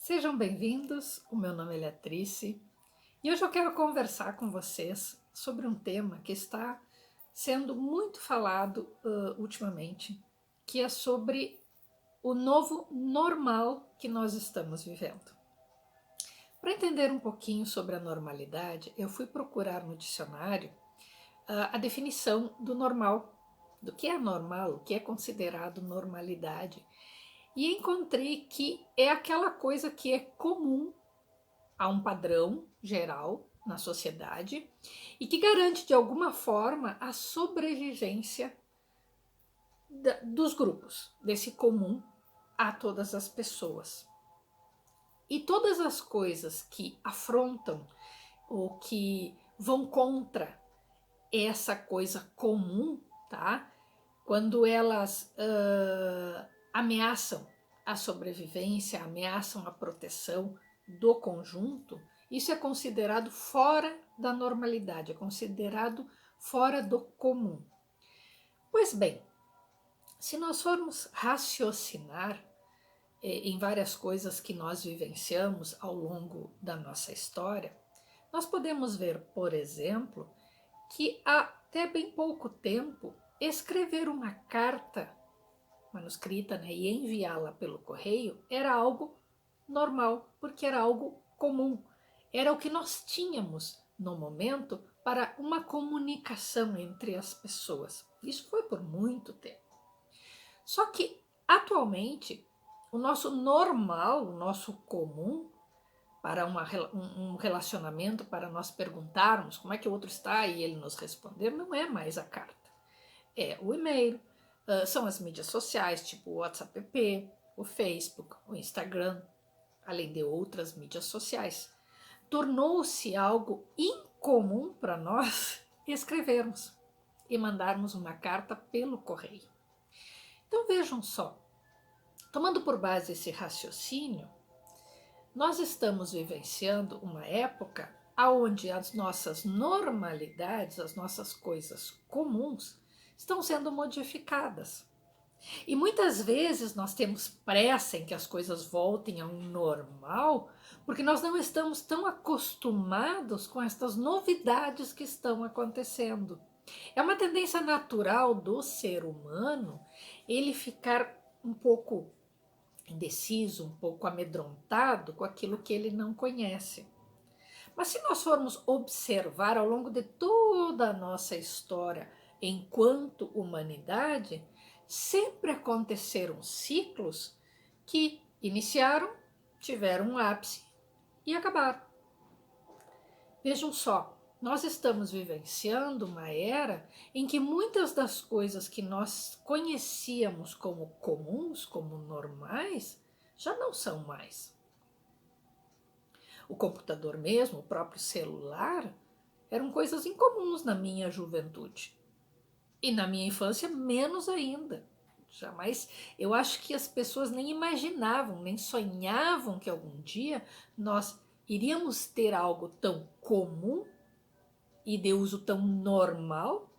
Sejam bem-vindos, o meu nome é Leatrice e hoje eu quero conversar com vocês sobre um tema que está sendo muito falado ultimamente, que é sobre o novo normal que nós estamos vivendo. Para entender um pouquinho sobre a normalidade, eu fui procurar no dicionário a definição do normal, do que é normal, o que é considerado normalidade. E encontrei que é aquela coisa que é comum a um padrão geral na sociedade e que garante de alguma forma a sobrevivência dos grupos, desse comum a todas as pessoas. E todas as coisas que afrontam ou que vão contra essa coisa comum, tá? Quando elas ameaçam a sobrevivência, ameaçam a proteção do conjunto, isso é considerado fora da normalidade, é considerado fora do comum. Pois bem, se nós formos raciocinar em várias coisas que nós vivenciamos ao longo da nossa história, nós podemos ver, por exemplo, que há até bem pouco tempo, escrever uma carta manuscrita, né, e enviá-la pelo correio era algo normal, porque era algo comum. Era o que nós tínhamos no momento para uma comunicação entre as pessoas. Isso foi por muito tempo. Só que, atualmente, o nosso normal, o nosso comum, para um relacionamento, para nós perguntarmos como é que o outro está e ele nos responder, não é mais a carta. É o e-mail, são as mídias sociais, tipo o WhatsApp, o Facebook, o Instagram, além de outras mídias sociais. Tornou-se algo incomum para nós escrevermos e mandarmos uma carta pelo correio. Então vejam só, tomando por base esse raciocínio, nós estamos vivenciando uma época onde as nossas normalidades, as nossas coisas comuns, estão sendo modificadas. E muitas vezes nós temos pressa em que as coisas voltem ao normal, porque nós não estamos tão acostumados com estas novidades que estão acontecendo. É uma tendência natural do ser humano ele ficar um pouco indeciso, um pouco amedrontado com aquilo que ele não conhece. Mas se nós formos observar ao longo de toda a nossa história enquanto humanidade, sempre aconteceram ciclos que iniciaram, tiveram um ápice e acabaram. Vejam só, nós estamos vivenciando uma era em que muitas das coisas que nós conhecíamos como comuns, como normais, já não são mais. O computador mesmo, o próprio celular, eram coisas incomuns na minha juventude. E na minha infância, menos ainda. Jamais. Eu acho que as pessoas nem imaginavam, nem sonhavam que algum dia nós iríamos ter algo tão comum e de uso tão normal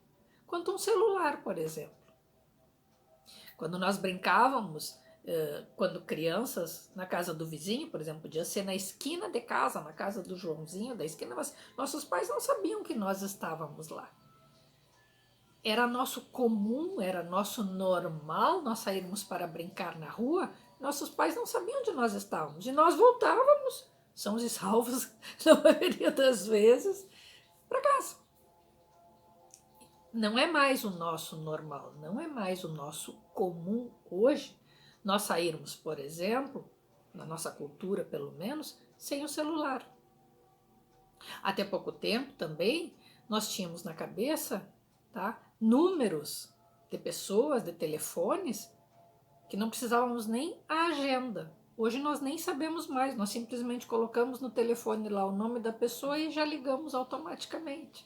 quanto um celular, por exemplo. Quando nós brincávamos, quando crianças, na casa do vizinho, por exemplo, podia ser na esquina de casa, na casa do Joãozinho da esquina, mas nossos pais não sabiam que nós estávamos lá. Era nosso comum, era nosso normal nós sairmos para brincar na rua, nossos pais não sabiam onde nós estávamos. E nós voltávamos, sãos e salvos, na maioria das vezes, para casa. Não é mais o nosso normal, não é mais o nosso comum hoje nós sairmos, por exemplo, na nossa cultura pelo menos, sem o celular. Até pouco tempo também nós tínhamos na cabeça, tá, números de pessoas, de telefones, que não precisávamos nem a agenda. Hoje nós nem sabemos mais, nós simplesmente colocamos no telefone lá o nome da pessoa e já ligamos automaticamente.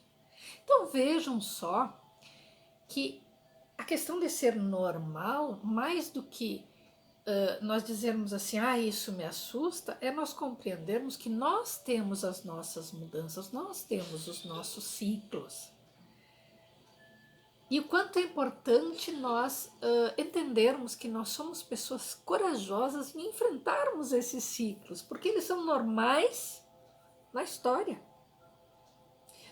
Então vejam só que a questão de ser normal, mais do que nós dizermos assim, isso me assusta, é nós compreendermos que nós temos as nossas mudanças, nós temos os nossos ciclos. E o quanto é importante nós entendermos que nós somos pessoas corajosas em enfrentarmos esses ciclos, porque eles são normais na história.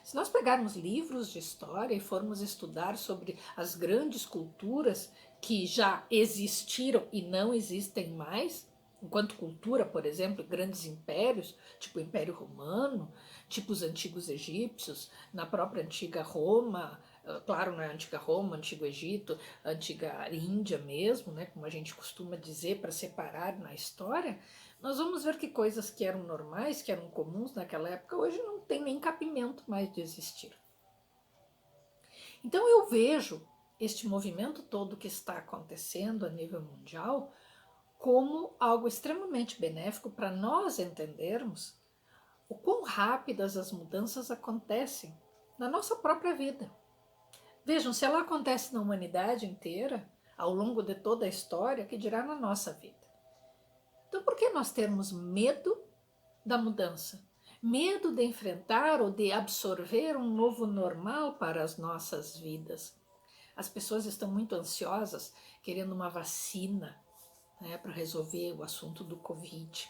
Se nós pegarmos livros de história e formos estudar sobre as grandes culturas que já existiram e não existem mais, enquanto cultura, por exemplo, grandes impérios, tipo o Império Romano, tipo os antigos egípcios, na própria antiga Roma, claro, na antiga Roma, antigo Egito, antiga Índia mesmo, né, como a gente costuma dizer para separar na história, nós vamos ver que coisas que eram normais, que eram comuns naquela época, hoje não tem nem cabimento mais de existir. Então eu vejo este movimento todo que está acontecendo a nível mundial como algo extremamente benéfico para nós entendermos o quão rápidas as mudanças acontecem na nossa própria vida. Vejam, se ela acontece na humanidade inteira, ao longo de toda a história, que dirá na nossa vida? Então, por que nós termos medo da mudança? Medo de enfrentar ou de absorver um novo normal para as nossas vidas. As pessoas estão muito ansiosas, querendo uma vacina, né, para resolver o assunto do Covid.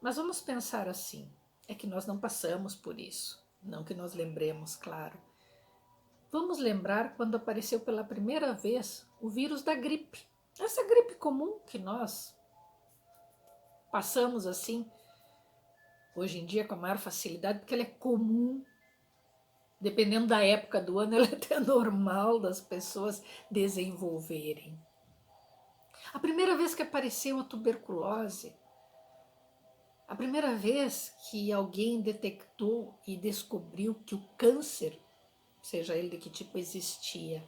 Mas vamos pensar assim, é que nós não passamos por isso, não que nós lembremos, claro. Vamos lembrar quando apareceu pela primeira vez o vírus da gripe. Essa gripe comum que nós passamos assim, hoje em dia com a maior facilidade, porque ela é comum. Dependendo da época do ano, ela é até normal das pessoas desenvolverem. A primeira vez que apareceu a tuberculose, a primeira vez que alguém detectou e descobriu que o câncer, seja ele de que tipo, existia.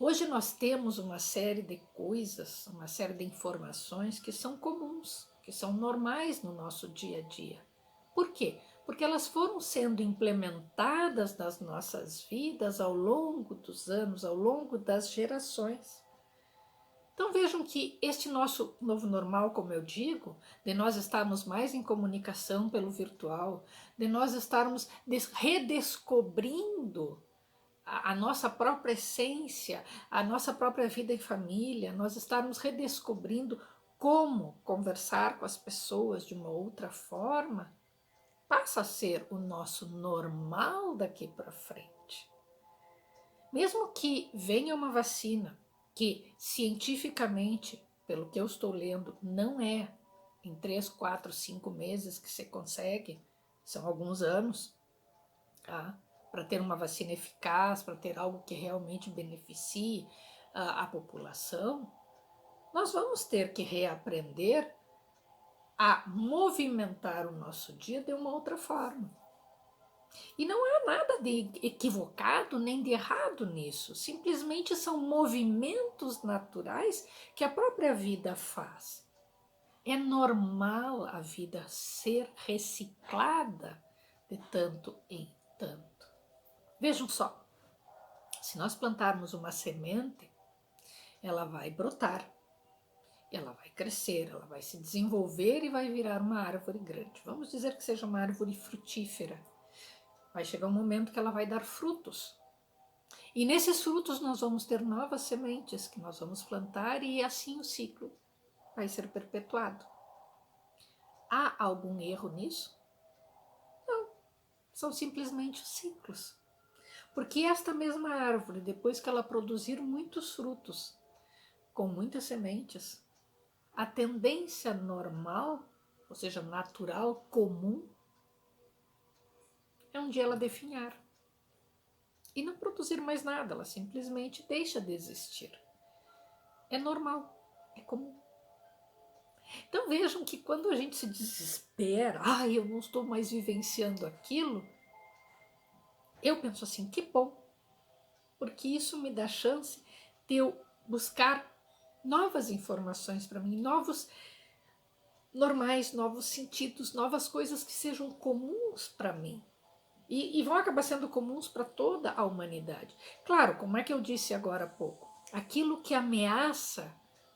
Hoje nós temos uma série de coisas, uma série de informações que são comuns, que são normais no nosso dia a dia. Por quê? Porque elas foram sendo implementadas nas nossas vidas ao longo dos anos, ao longo das gerações. Então vejam que este nosso novo normal, como eu digo, de nós estarmos mais em comunicação pelo virtual, de nós estarmos redescobrindo a nossa própria essência, a nossa própria vida em família, nós estarmos redescobrindo como conversar com as pessoas de uma outra forma, passa a ser o nosso normal daqui para frente. Mesmo que venha uma vacina, que cientificamente, pelo que eu estou lendo, não é em 3, 4, 5 meses que se consegue, são alguns anos, tá? Para ter uma vacina eficaz, para ter algo que realmente beneficie a população, nós vamos ter que reaprender a movimentar o nosso dia de uma outra forma. E não há nada de equivocado nem de errado nisso, simplesmente são movimentos naturais que a própria vida faz. É normal a vida ser reciclada de tanto em tanto. Vejam só, se nós plantarmos uma semente, ela vai brotar, ela vai crescer, ela vai se desenvolver e vai virar uma árvore grande. Vamos dizer que seja uma árvore frutífera. Vai chegar um momento que ela vai dar frutos. E nesses frutos nós vamos ter novas sementes que nós vamos plantar e assim o ciclo vai ser perpetuado. Há algum erro nisso? Não, são simplesmente os ciclos. Porque esta mesma árvore, depois que ela produzir muitos frutos, com muitas sementes, a tendência normal, ou seja, natural, comum, é um dia ela definhar e não produzir mais nada, ela simplesmente deixa de existir. É normal, é comum. Então vejam que quando a gente se desespera, eu não estou mais vivenciando aquilo, eu penso assim, que bom, porque isso me dá chance de eu buscar novas informações para mim, novos normais, novos sentidos, novas coisas que sejam comuns para mim. E vão acabar sendo comuns para toda a humanidade. Claro, como é que eu disse agora há pouco, aquilo que ameaça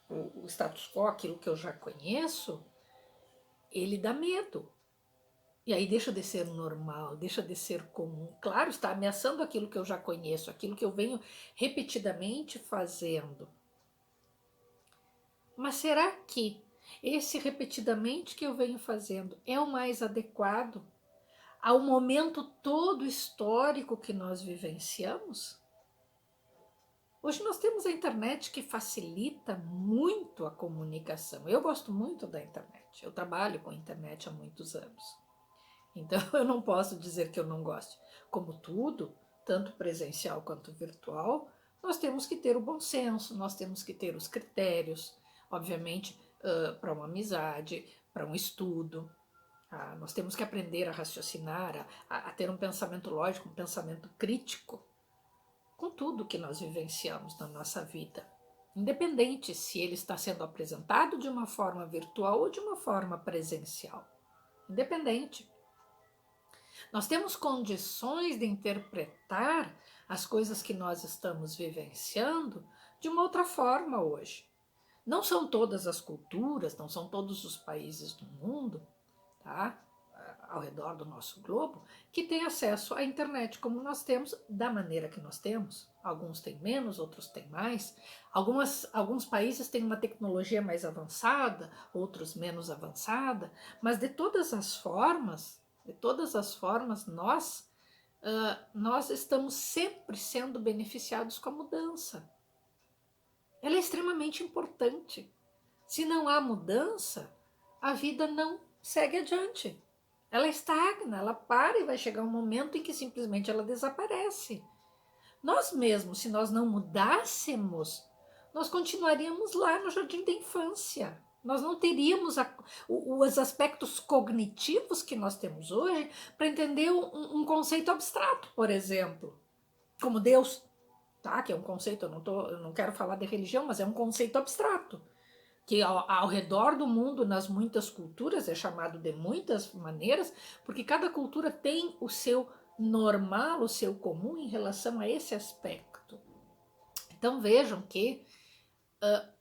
o status quo, aquilo que eu já conheço, ele dá medo. E aí deixa de ser normal, deixa de ser comum. Claro, está ameaçando aquilo que eu já conheço, aquilo que eu venho repetidamente fazendo. Mas será que esse repetidamente que eu venho fazendo é o mais adequado ao momento todo histórico que nós vivenciamos? Hoje nós temos a internet que facilita muito a comunicação. Eu gosto muito da internet. Eu trabalho com a internet há muitos anos. Então eu não posso dizer que eu não gosto. Como tudo, tanto presencial quanto virtual, nós temos que ter o bom senso, nós temos que ter os critérios, obviamente, para uma amizade, para um estudo. Nós temos que aprender a raciocinar, a ter um pensamento lógico, um pensamento crítico com tudo que nós vivenciamos na nossa vida. Independente se ele está sendo apresentado de uma forma virtual ou de uma forma presencial. Independente. Nós temos condições de interpretar as coisas que nós estamos vivenciando de uma outra forma hoje. Não são todas as culturas, não são todos os países do mundo, tá? Ao redor do nosso globo, que têm acesso à internet como nós temos, da maneira que nós temos. Alguns têm menos, outros têm mais. Alguns países têm uma tecnologia mais avançada, outros menos avançada, mas de todas as formas, nós estamos sempre sendo beneficiados com a mudança. Ela é extremamente importante. Se não há mudança, a vida não segue adiante. Ela estagna, ela para e vai chegar um momento em que simplesmente ela desaparece. Nós mesmos, se nós não mudássemos, nós continuaríamos lá no jardim da infância. Nós não teríamos os aspectos cognitivos que nós temos hoje para entender um conceito abstrato, por exemplo, como Deus, tá? Que é um conceito, eu não quero falar de religião, mas é um conceito abstrato, que ao redor do mundo, nas muitas culturas, é chamado de muitas maneiras, porque cada cultura tem o seu normal, o seu comum em relação a esse aspecto. Então vejam que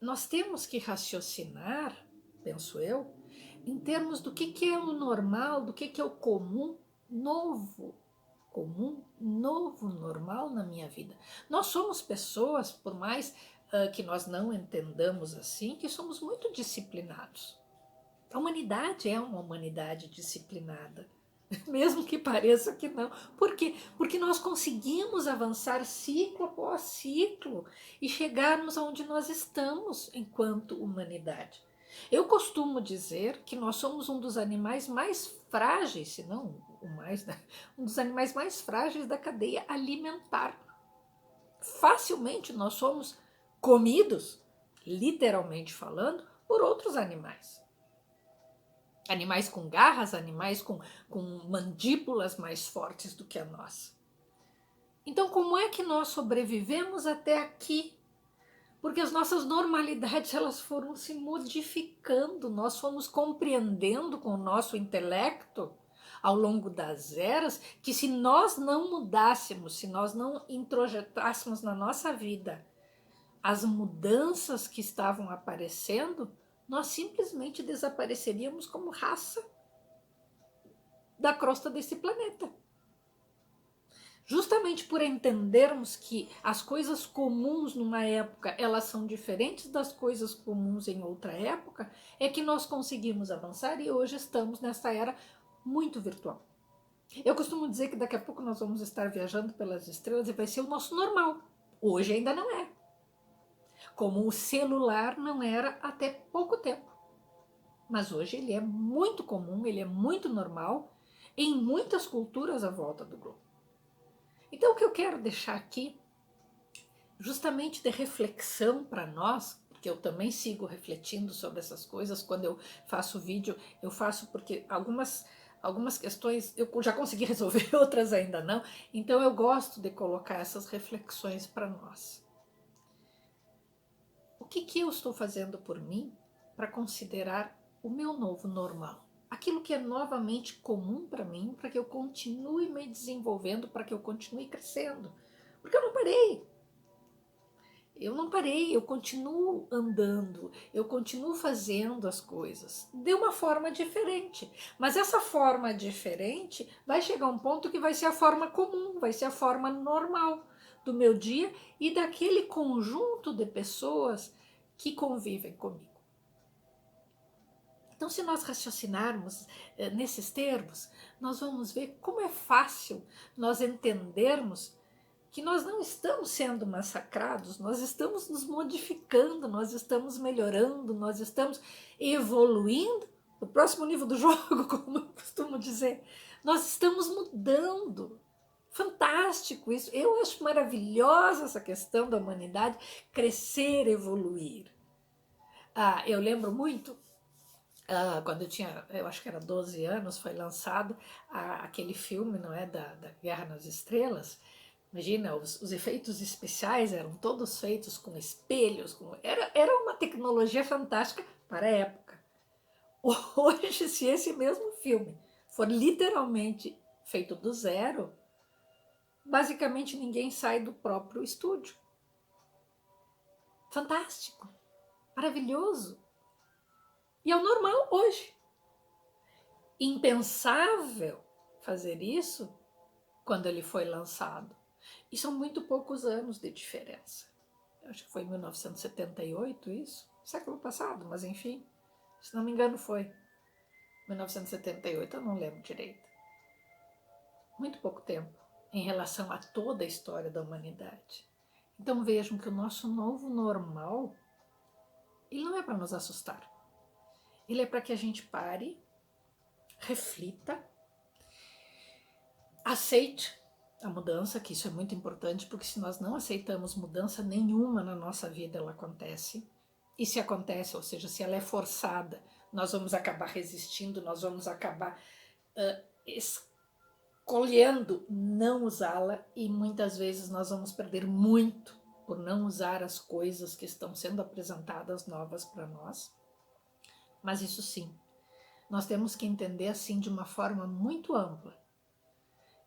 nós temos que raciocinar, penso eu, em termos do que é o normal, do que é o comum novo, normal na minha vida. Nós somos pessoas, por mais que nós não entendamos assim, que somos muito disciplinados. A humanidade é uma humanidade disciplinada, mesmo que pareça que não. Por quê? Porque nós conseguimos avançar ciclo após ciclo e chegarmos aonde nós estamos enquanto humanidade. Eu costumo dizer que nós somos um dos animais mais frágeis, se não o mais, um dos animais mais frágeis da cadeia alimentar. Facilmente nós somos comidos, literalmente falando, por outros animais. Animais com garras, animais com mandíbulas mais fortes do que a nossa. Então, como é que nós sobrevivemos até aqui? Porque as nossas normalidades elas foram se modificando, nós fomos compreendendo com o nosso intelecto ao longo das eras que se nós não mudássemos, se nós não introjetássemos na nossa vida as mudanças que estavam aparecendo, nós simplesmente desapareceríamos como raça da crosta desse planeta. Justamente por entendermos que as coisas comuns numa época, elas são diferentes das coisas comuns em outra época, é que nós conseguimos avançar e hoje estamos nessa era muito virtual. Eu costumo dizer que daqui a pouco nós vamos estar viajando pelas estrelas e vai ser o nosso normal. Hoje ainda não é. Como o celular não era até pouco tempo. Mas hoje ele é muito comum, ele é muito normal em muitas culturas à volta do globo. Então o que eu quero deixar aqui, justamente de reflexão para nós, porque eu também sigo refletindo sobre essas coisas, quando eu faço vídeo, eu faço porque algumas questões eu já consegui resolver, outras ainda não, então eu gosto de colocar essas reflexões para nós. O que eu estou fazendo por mim para considerar o meu novo normal? Aquilo que é novamente comum para mim, para que eu continue me desenvolvendo, para que eu continue crescendo. Porque eu não parei. Eu não parei, eu continuo andando, eu continuo fazendo as coisas de uma forma diferente. Mas essa forma diferente vai chegar a um ponto que vai ser a forma comum, vai ser a forma normal do meu dia e daquele conjunto de pessoas que convivem comigo. Então, se nós raciocinarmos nesses termos, nós vamos ver como é fácil nós entendermos que nós não estamos sendo massacrados, nós estamos nos modificando, nós estamos melhorando, nós estamos evoluindo. O próximo nível do jogo, como eu costumo dizer, nós estamos mudando. Fantástico isso. Eu acho maravilhosa essa questão da humanidade crescer, evoluir. Eu lembro muito quando eu tinha, eu acho que era 12 anos, foi lançado aquele filme, não é, da Guerra nas Estrelas. Imagina, os efeitos especiais eram todos feitos com espelhos, era uma tecnologia fantástica para a época. Hoje, se esse mesmo filme for literalmente feito do zero, basicamente ninguém sai do próprio estúdio. Fantástico, maravilhoso. E é o normal hoje. Impensável fazer isso quando ele foi lançado. E são muito poucos anos de diferença. Eu acho que foi em 1978 isso, século passado, mas enfim, se não me engano foi 1978, eu não lembro direito. Muito pouco tempo em relação a toda a história da humanidade. Então vejam que o nosso novo normal, ele não é para nos assustar. Ele é para que a gente pare, reflita, aceite a mudança, que isso é muito importante, porque se nós não aceitamos mudança nenhuma na nossa vida, ela acontece. E se acontece, ou seja, se ela é forçada, nós vamos acabar resistindo, nós vamos acabar escolhendo não usá-la, e muitas vezes nós vamos perder muito por não usar as coisas que estão sendo apresentadas novas para nós. Mas isso sim, nós temos que entender assim de uma forma muito ampla,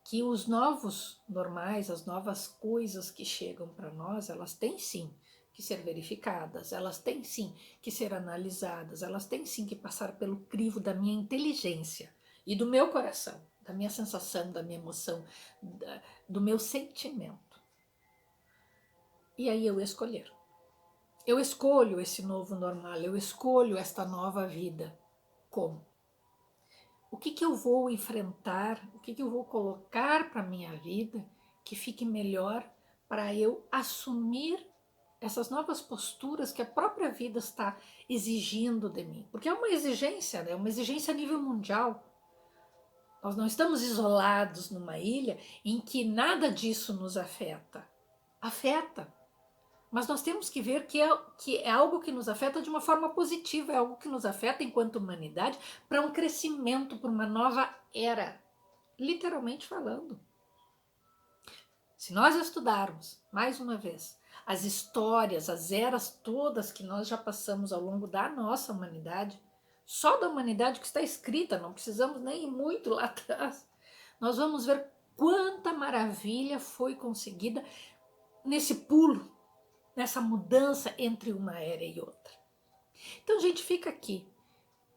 que os novos normais, as novas coisas que chegam para nós, elas têm sim que ser verificadas, elas têm sim que ser analisadas, elas têm sim que passar pelo crivo da minha inteligência e do meu coração, da minha sensação, da minha emoção, do meu sentimento. E aí eu escolher. Eu escolho esse novo normal, eu escolho esta nova vida. Como? O que eu vou enfrentar, o que eu vou colocar para a minha vida que fique melhor para eu assumir essas novas posturas que a própria vida está exigindo de mim. Porque é uma exigência, né? Uma exigência a nível mundial. Nós não estamos isolados numa ilha em que nada disso nos afeta. Afeta. Mas nós temos que ver que é algo que nos afeta de uma forma positiva, é algo que nos afeta enquanto humanidade para um crescimento, para uma nova era, literalmente falando. Se nós estudarmos, mais uma vez, as histórias, as eras todas que nós já passamos ao longo da nossa humanidade, só da humanidade que está escrita, não precisamos nem ir muito lá atrás, nós vamos ver quanta maravilha foi conseguida nesse pulo, nessa mudança entre uma era e outra. Então, gente, fica aqui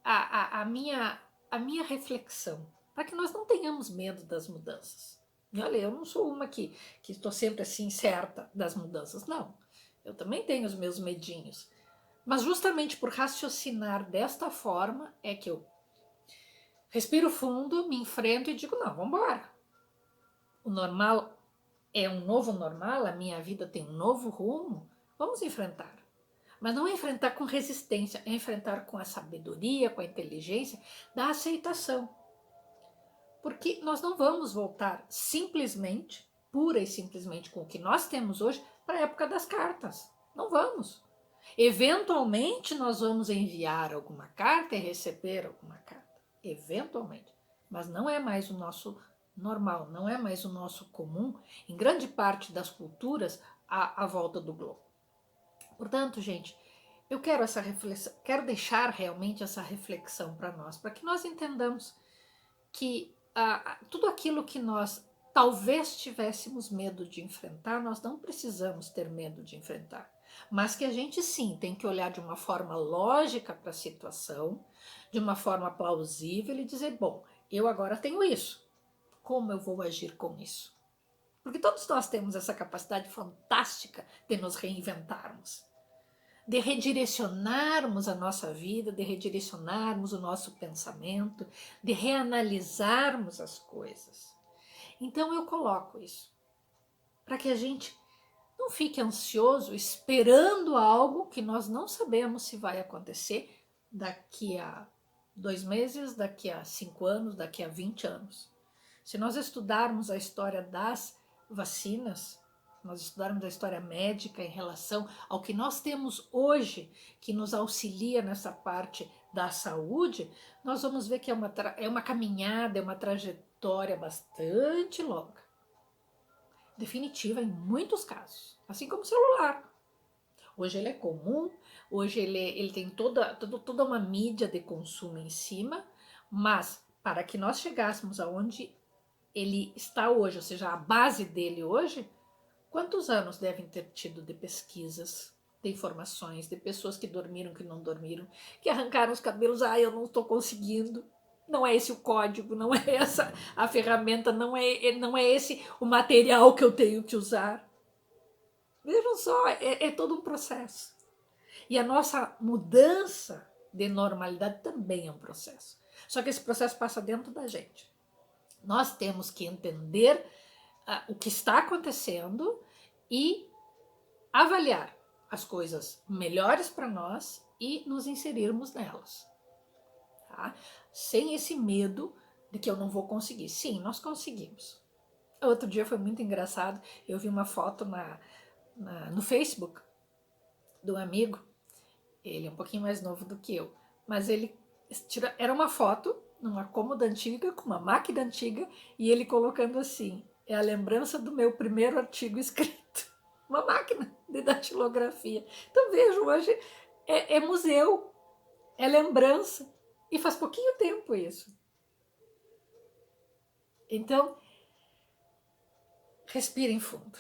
a minha reflexão, para que nós não tenhamos medo das mudanças. E olha, eu não sou uma que estou sempre assim certa das mudanças, não. Eu também tenho os meus medinhos. Mas justamente por raciocinar desta forma é que eu respiro fundo, me enfrento e digo, não, vamos embora. O normal é um novo normal, a minha vida tem um novo rumo, vamos enfrentar. Mas não é enfrentar com resistência, é enfrentar com a sabedoria, com a inteligência da aceitação. Porque nós não vamos voltar simplesmente, pura e simplesmente com o que nós temos hoje, para a época das cartas. Não vamos. Eventualmente nós vamos enviar alguma carta e receber alguma carta. Eventualmente. Mas não é mais o nosso normal, não é mais o nosso comum em grande parte das culturas à volta do globo. Portanto, gente, eu quero essa reflexão, quero deixar realmente essa reflexão para nós, para que nós entendamos que tudo aquilo que nós talvez tivéssemos medo de enfrentar, nós não precisamos ter medo de enfrentar. Mas que a gente sim tem que olhar de uma forma lógica para a situação, de uma forma plausível e dizer, bom, eu agora tenho isso, como eu vou agir com isso? Porque todos nós temos essa capacidade fantástica de nos reinventarmos, de redirecionarmos a nossa vida, de redirecionarmos o nosso pensamento, de reanalisarmos as coisas. Então eu coloco isso, para que a gente não fique ansioso esperando algo que nós não sabemos se vai acontecer daqui a 2 meses, daqui a 5 anos, daqui a 20 anos. Se nós estudarmos a história das vacinas, nós estudarmos a história médica em relação ao que nós temos hoje, que nos auxilia nessa parte da saúde, nós vamos ver que é uma caminhada, é uma trajetória bastante longa. Definitiva em muitos casos, assim como o celular. Hoje ele é comum, hoje ele tem toda uma mídia de consumo em cima, mas para que nós chegássemos aonde ele está hoje, ou seja, a base dele hoje, quantos anos devem ter tido de pesquisas, de informações, de pessoas que dormiram, que não dormiram, que arrancaram os cabelos, eu não estou conseguindo, não é esse o código, não é essa a ferramenta, não é esse o material que eu tenho que usar. Vejam só, é todo um processo. E a nossa mudança de normalidade também é um processo. Só que esse processo passa dentro da gente. Nós temos que entender o que está acontecendo e avaliar as coisas melhores para nós e nos inserirmos nelas. Tá? Sem esse medo de que eu não vou conseguir. Sim, nós conseguimos. Outro dia foi muito engraçado, eu vi uma foto no Facebook de um amigo, ele é um pouquinho mais novo do que eu, mas era uma foto numa cômoda antiga, com uma máquina antiga, e ele colocando assim, é a lembrança do meu primeiro artigo escrito, uma máquina de datilografia. Então vejo, hoje é museu, é lembrança, e faz pouquinho tempo isso. Então, respirem fundo.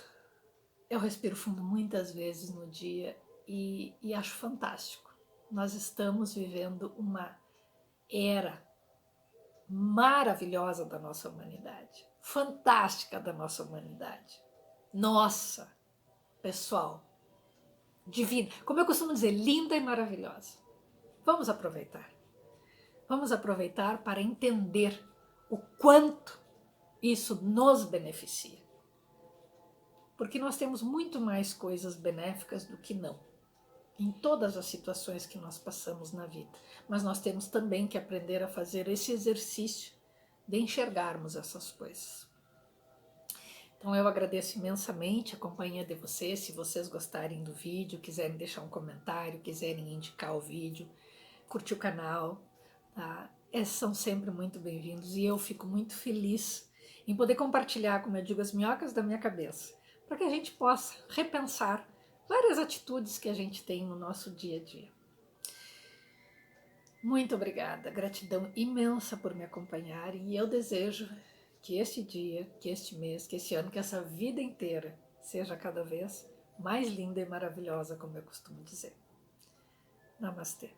Eu respiro fundo muitas vezes no dia e acho fantástico. Nós estamos vivendo uma era maravilhosa da nossa humanidade, fantástica da nossa humanidade. Nossa, pessoal, divina, como eu costumo dizer, linda e maravilhosa. Vamos aproveitar. Vamos aproveitar para entender o quanto isso nos beneficia. Porque nós temos muito mais coisas benéficas do que não, em todas as situações que nós passamos na vida. Mas nós temos também que aprender a fazer esse exercício de enxergarmos essas coisas. Então eu agradeço imensamente a companhia de vocês. Se vocês gostarem do vídeo, quiserem deixar um comentário, quiserem indicar o vídeo, curtir o canal, tá? Esses são sempre muito bem-vindos e eu fico muito feliz em poder compartilhar, como eu digo, as minhocas da minha cabeça, para que a gente possa repensar várias atitudes que a gente tem no nosso dia a dia. Muito obrigada, gratidão imensa por me acompanhar e eu desejo que este dia, que este mês, que este ano, que essa vida inteira seja cada vez mais linda e maravilhosa, como eu costumo dizer. Namastê.